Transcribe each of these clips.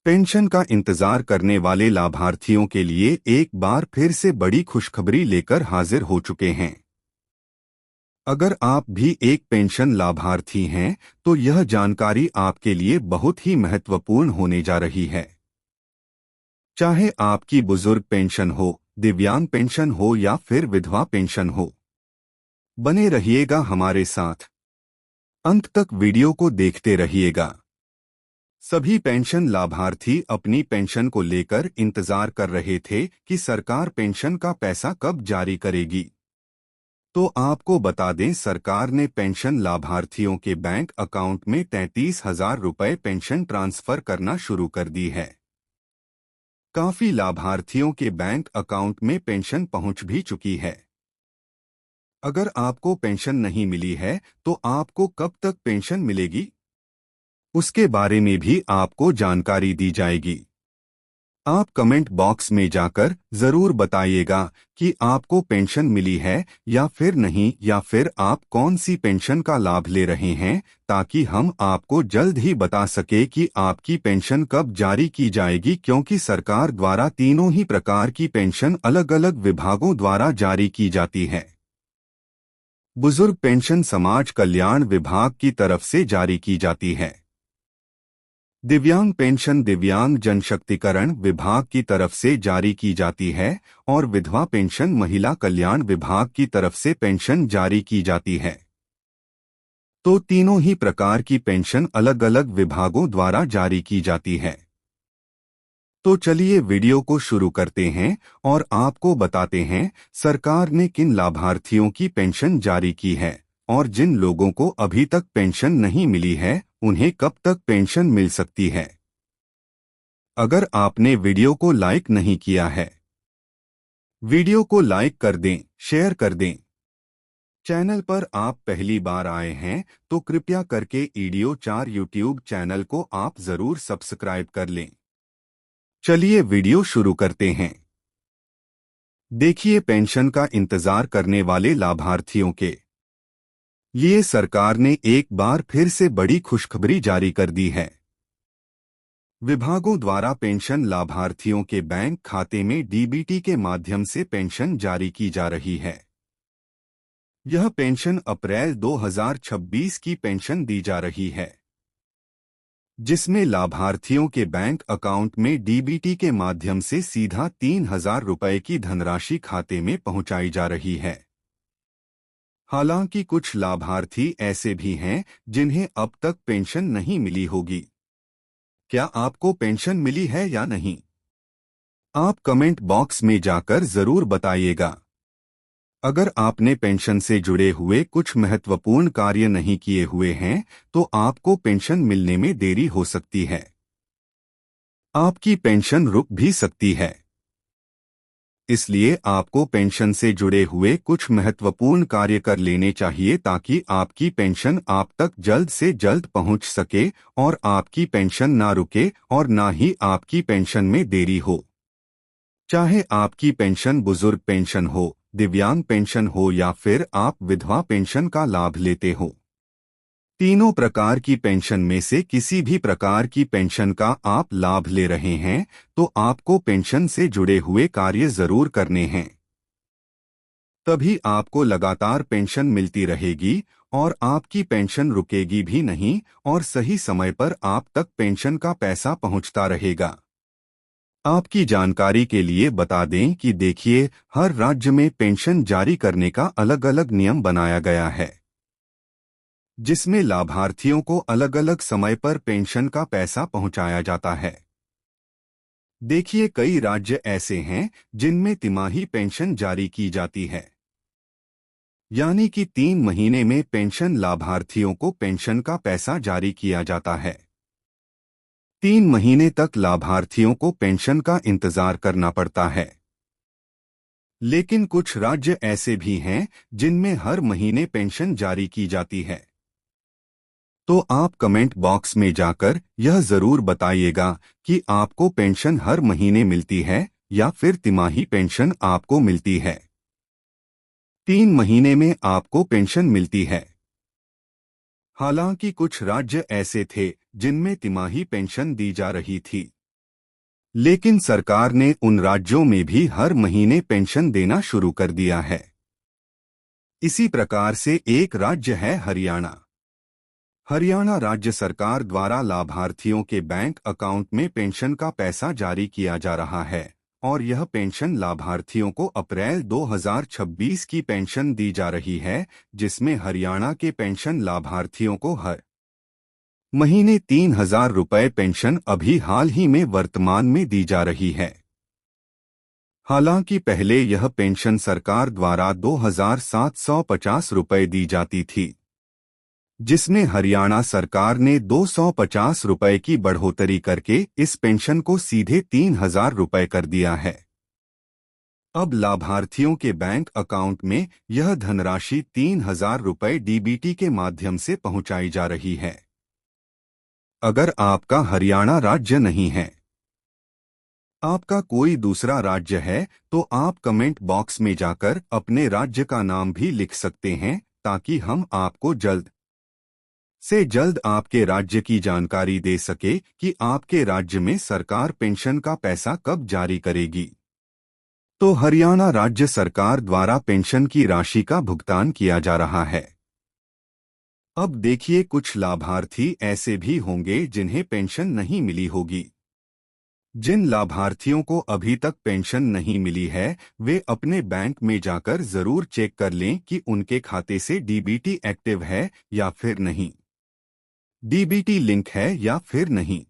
Pension का इंतजार करने वाले लाभार्थियों के लिए एक बार फिर से बड़ी खुशखबरी लेकर हाजिर हो चुके हैं। अगर आप भी एक पेंशन लाभार्थी हैं, तो यह जानकारी आपके लिए बहुत ही महत्वपूर्ण होने जा रही है। चाहे आपकी बुजुर्ग पेंशन हो, दिव्यांग पेंशन हो या फिर विधवा पेंशन हो, बने रहिएगा हमारे साथ। अंत तक वीडियो को देखते रहिएगा। सभी पेंशन लाभार्थी अपनी पेंशन को लेकर इंतजार कर रहे थे कि सरकार पेंशन का पैसा कब जारी करेगी। तो आपको बता दें, सरकार ने पेंशन लाभार्थियों के बैंक अकाउंट में 33,000 रुपए पेंशन ट्रांसफर करना शुरू कर दी है। काफी लाभार्थियों के बैंक अकाउंट में पेंशन पहुंच भी चुकी है। अगर आपको पेंशन नहीं मिली है, तो आपको कब तक पेंशन मिलेगी, उसके बारे में भी आपको जानकारी दी जाएगी। आप कमेंट बॉक्स में जाकर जरूर बताइएगा कि आपको पेंशन मिली है या फिर नहीं, या फिर आप कौन सी पेंशन का लाभ ले रहे हैं, ताकि हम आपको जल्द ही बता सके कि आपकी पेंशन कब जारी की जाएगी, क्योंकि सरकार द्वारा तीनों ही प्रकार की पेंशन अलग अलग विभागों द्वारा जारी की जाती है। बुजुर्ग पेंशन समाज कल्याण विभाग की तरफ से जारी की जाती है। दिव्यांग पेंशन दिव्यांग जनशक्तिकरण विभाग की तरफ से जारी की जाती है और विधवा पेंशन महिला कल्याण विभाग की तरफ से पेंशन जारी की जाती है। तो तीनों ही प्रकार की पेंशन अलग अलग विभागों द्वारा जारी की जाती है। तो चलिए वीडियो को शुरू करते हैं और आपको बताते हैं सरकार ने किन लाभार्थियों की पेंशन जारी की है और जिन लोगों को अभी तक पेंशन नहीं मिली है, उन्हें कब तक पेंशन मिल सकती है। अगर आपने वीडियो को लाइक नहीं किया है, वीडियो को लाइक कर दें, शेयर कर दें। चैनल पर आप पहली बार आए हैं तो कृपया करके ईडियो 4 यूट्यूब चैनल को आप जरूर सब्सक्राइब कर लें। चलिए वीडियो शुरू करते हैं। देखिए, पेंशन का इंतजार करने वाले लाभार्थियों के लिए सरकार ने एक बार फिर से बड़ी खुशखबरी जारी कर दी है। विभागों द्वारा पेंशन लाभार्थियों के बैंक खाते में डीबीटी के माध्यम से पेंशन जारी की जा रही है। यह पेंशन अप्रैल 2026 की पेंशन दी जा रही है, जिसमें लाभार्थियों के बैंक अकाउंट में डीबीटी के माध्यम से सीधा 3,000 रुपए की धनराशि खाते में पहुंचाई जा रही है। हालांकि कुछ लाभार्थी ऐसे भी हैं जिन्हें अब तक पेंशन नहीं मिली होगी। क्या आपको पेंशन मिली है या नहीं, आप कमेंट बॉक्स में जाकर जरूर बताइएगा। अगर आपने पेंशन से जुड़े हुए कुछ महत्वपूर्ण कार्य नहीं किए हुए हैं, तो आपको पेंशन मिलने में देरी हो सकती है। आपकी पेंशन रुक भी सकती है। इसलिए आपको पेंशन से जुड़े हुए कुछ महत्वपूर्ण कार्य कर लेने चाहिए, ताकि आपकी पेंशन आप तक जल्द से जल्द पहुंच सके और आपकी पेंशन ना रुके और ना ही आपकी पेंशन में देरी हो। चाहे आपकी पेंशन बुजुर्ग पेंशन हो, दिव्यांग पेंशन हो या फिर आप विधवा पेंशन का लाभ लेते हो, तीनों प्रकार की पेंशन में से किसी भी प्रकार की पेंशन का आप लाभ ले रहे हैं, तो आपको पेंशन से जुड़े हुए कार्य जरूर करने हैं। तभी आपको लगातार पेंशन मिलती रहेगी और आपकी पेंशन रुकेगी भी नहीं और सही समय पर आप तक पेंशन का पैसा पहुंचता रहेगा। आपकी जानकारी के लिए बता दें कि देखिए, हर राज्य में पेंशन जारी करने का अलग अलग नियम बनाया गया है, जिसमें लाभार्थियों को अलग अलग समय पर पेंशन का पैसा पहुंचाया जाता है। देखिए, कई राज्य ऐसे हैं जिनमें तिमाही पेंशन जारी की जाती है, यानी कि 3 महीने में पेंशन लाभार्थियों को पेंशन का पैसा जारी किया जाता है। 3 महीने तक लाभार्थियों को पेंशन का इंतजार करना पड़ता है। लेकिन कुछ राज्य ऐसे भी हैं जिनमें हर महीने पेंशन जारी की जाती है। तो आप कमेंट बॉक्स में जाकर यह जरूर बताइएगा कि आपको पेंशन हर महीने मिलती है या फिर तिमाही पेंशन आपको मिलती है। 3 महीने में आपको पेंशन मिलती है। हालांकि कुछ राज्य ऐसे थे जिनमें तिमाही पेंशन दी जा रही थी। लेकिन सरकार ने उन राज्यों में भी हर महीने पेंशन देना शुरू कर दिया है। इसी प्रकार से एक राज्य है हरियाणा। हरियाणा राज्य सरकार द्वारा लाभार्थियों के बैंक अकाउंट में पेंशन का पैसा जारी किया जा रहा है और यह पेंशन लाभार्थियों को अप्रैल 2026 की पेंशन दी जा रही है, जिसमें हरियाणा के पेंशन लाभार्थियों को हर महीने 3,000 रुपये पेंशन अभी हाल ही में वर्तमान में दी जा रही है। हालांकि पहले यह पेंशन सरकार द्वारा 2,750 रुपये दी जाती थी, जिसमें हरियाणा सरकार ने 250 रुपये की बढ़ोतरी करके इस पेंशन को सीधे 3,000 रुपये कर दिया है। अब लाभार्थियों के बैंक अकाउंट में यह धनराशि 3,000 रुपये डीबीटी के माध्यम से पहुंचाई जा रही है। अगर आपका हरियाणा राज्य नहीं है, आपका कोई दूसरा राज्य है, तो आप कमेंट बॉक्स में जाकर अपने राज्य का नाम भी लिख सकते हैं, ताकि हम आपको जल्द से जल्द आपके राज्य की जानकारी दे सके कि आपके राज्य में सरकार पेंशन का पैसा कब जारी करेगी। तो हरियाणा राज्य सरकार द्वारा पेंशन की राशि का भुगतान किया जा रहा है। अब देखिए, कुछ लाभार्थी ऐसे भी होंगे जिन्हें पेंशन नहीं मिली होगी। जिन लाभार्थियों को अभी तक पेंशन नहीं मिली है, वे अपने बैंक में जाकर जरूर चेक कर लें कि उनके खाते से डीबीटी एक्टिव है या फिर नहीं, डीबीटी लिंक है या फिर नहीं।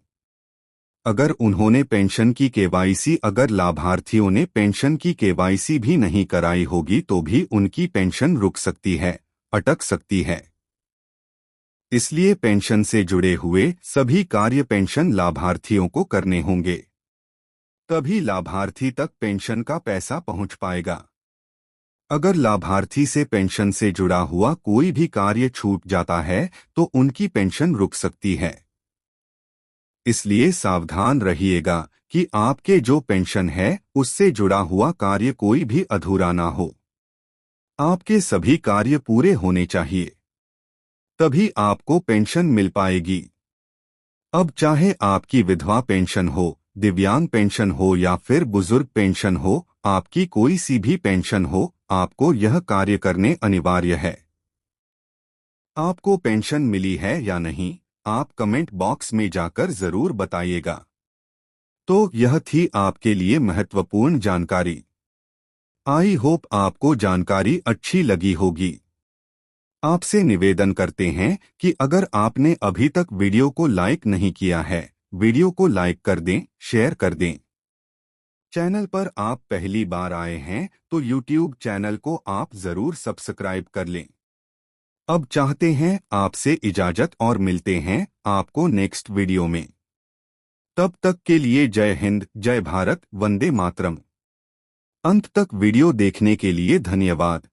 अगर उन्होंने पेंशन की केवाईसी अगर लाभार्थियों ने पेंशन की केवाईसी भी नहीं कराई होगी तो भी उनकी पेंशन रुक सकती है, अटक सकती है। इसलिए पेंशन से जुड़े हुए सभी कार्य पेंशन लाभार्थियों को करने होंगे, तभी लाभार्थी तक पेंशन का पैसा पहुंच पाएगा। अगर लाभार्थी से पेंशन से जुड़ा हुआ कोई भी कार्य छूट जाता है तो उनकी पेंशन रुक सकती है। इसलिए सावधान रहिएगा कि आपके जो पेंशन है उससे जुड़ा हुआ कार्य कोई भी अधूरा ना हो। आपके सभी कार्य पूरे होने चाहिए, तभी आपको पेंशन मिल पाएगी। अब चाहे आपकी विधवा पेंशन हो, दिव्यांग पेंशन हो या फिर बुजुर्ग पेंशन हो, आपकी कोई सी भी पेंशन हो, आपको यह कार्य करने अनिवार्य है। आपको पेंशन मिली है या नहीं, आप कमेंट बॉक्स में जाकर जरूर बताइएगा। तो यह थी आपके लिए महत्वपूर्ण जानकारी। आई होप आपको जानकारी अच्छी लगी होगी। आपसे निवेदन करते हैं कि अगर आपने अभी तक वीडियो को लाइक नहीं किया है, वीडियो को लाइक कर दें, शेयर कर दें। चैनल पर आप पहली बार आए हैं तो यूट्यूब चैनल को आप जरूर सब्सक्राइब कर लें। अब चाहते हैं आपसे इजाजत और मिलते हैं आपको नेक्स्ट वीडियो में। तब तक के लिए जय हिंद, जय भारत, वंदे मातरम। अंत तक वीडियो देखने के लिए धन्यवाद।